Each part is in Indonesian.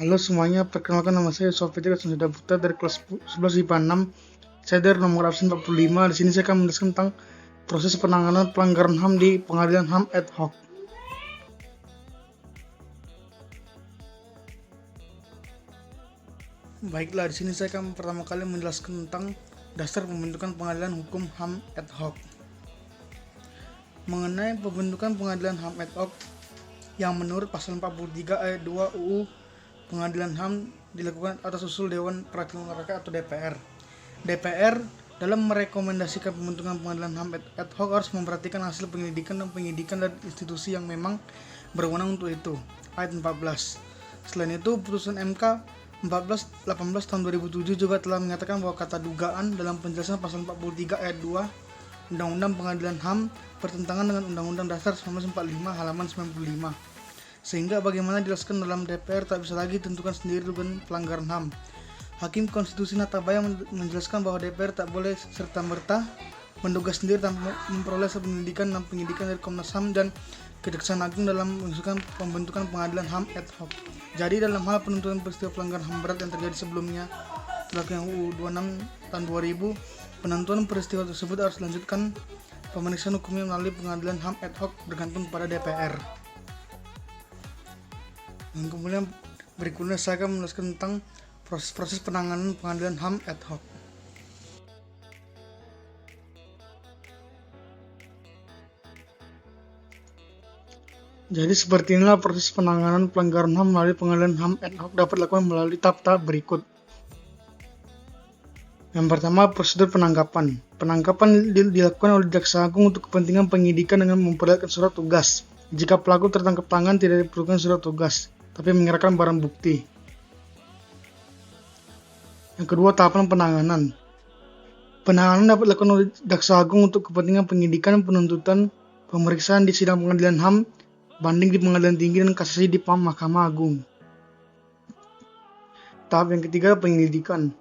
Halo semuanya, perkenalkan nama saya Sofitri sudah Putra dari kelas 11 IPA 6. Saya dari nomor absen 45. Di sini saya akan menjelaskan tentang proses penanganan pelanggaran HAM di Pengadilan HAM ad hoc. Baiklah, di sini saya akan pertama kali menjelaskan tentang dasar pembentukan pengadilan hukum HAM ad hoc. Mengenai pembentukan pengadilan HAM ad hoc yang menurut pasal 43 ayat 2 UU Pengadilan HAM dilakukan atas usul Dewan Perwakilan Rakyat atau DPR. DPR dalam merekomendasikan pembentukan pengadilan HAM ad hoc harus memperhatikan hasil penyelidikan dan penyidikan dari institusi yang memang berwenang untuk itu. Ayat 14. Selain itu, putusan MK 1418 tahun 2007 juga telah menyatakan bahwa kata dugaan dalam penjelasan pasal 43 ayat 2 Undang-Undang Pengadilan HAM bertentangan dengan Undang-Undang Dasar 1945 halaman 95. Sehingga bagaimana dijelaskan dalam DPR tak bisa lagi tentukan sendiri dugaan pelanggaran HAM. Hakim Konstitusi Natabaya menjelaskan bahwa DPR tak boleh serta-merta menduga sendiri tanpa memperoleh penyelidikan dan penyidikan dari Komnas HAM dan Kejaksaan Agung dalam mengusulkan pembentukan pengadilan HAM ad hoc. Jadi dalam hal penuntutan peristiwa pelanggaran HAM berat yang terjadi sebelumnya dalam UU 26 tahun 2000, penentuan peristiwa tersebut harus dilanjutkan pemeriksaan hukumnya melalui pengadilan HAM ad hoc bergantung pada DPR. Dan kemudian berikutnya saya akan menjelaskan tentang proses penanganan pengadilan HAM ad hoc. Jadi seperti inilah proses penanganan pelanggaran HAM melalui pengadilan HAM ad hoc dapat dilakukan melalui tahap-tahap berikut. Yang pertama, prosedur penangkapan. Penangkapan dilakukan oleh Jaksa Agung untuk kepentingan penyidikan dengan memperlihatkan surat tugas. Jika pelaku tertangkap tangan tidak diperlukan surat tugas, tapi menyerahkan barang bukti. Yang kedua, tahapan penanganan. Penanganan dapat dilakukan oleh Jaksa Agung untuk kepentingan penyidikan, penuntutan, pemeriksaan di sidang pengadilan HAM, banding di pengadilan tinggi dan kasasi di Mahkamah Agung. Tahap yang ketiga, penyelidikan.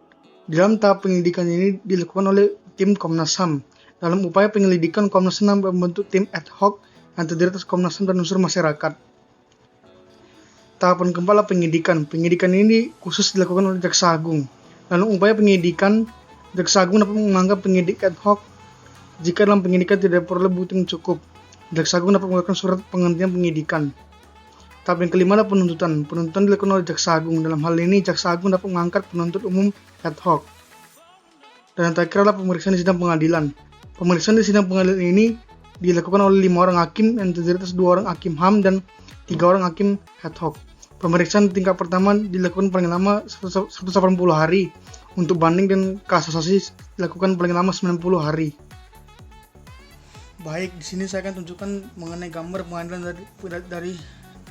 Dalam tahap penyelidikan ini dilakukan oleh tim Komnas HAM. Dalam upaya penyelidikan, Komnas HAM membentuk tim ad hoc yang terdiri atas Komnas HAM dan unsur masyarakat. Tahapan keempat adalah penyidikan. Penyidikan ini khusus dilakukan oleh Jaksa Agung. Dalam upaya penyidikan, Jaksa Agung dapat menganggap penyidik ad hoc jika dalam penyidikan tidak perlu bukti yang cukup. Jaksa Agung dapat mengeluarkan surat penghentian penyidikan. Tahap yang kelima adalah penuntutan. Penuntutan dilakukan oleh Jaksa Agung. Dalam hal ini, Jaksa Agung dapat mengangkat penuntut umum ad hoc. Dan yang terakhir adalah pemeriksaan di sidang pengadilan. Pemeriksaan di sidang pengadilan ini dilakukan oleh 5 orang hakim yang terdiri atas 2 orang hakim HAM dan 3 orang hakim ad hoc. Pemeriksaan tingkat pertama dilakukan paling lama 180 hari. Untuk banding dan kasasi dilakukan paling lama 90 hari. Baik, di sini saya akan tunjukkan mengenai gambar pengadilan dari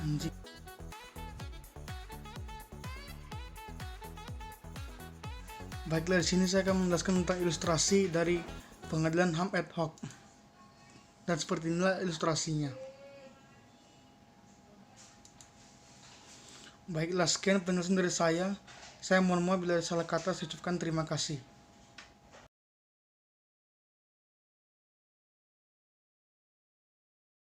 anjing. Baiklah, di sini saya akan menjelaskan tentang ilustrasi dari pengadilan HAM ad hoc. Dan seperti inilah ilustrasinya. Baiklah, sekian penjelasan dari saya. Saya mohon maaf bila ada salah kata. Saya ucapkan terima kasih.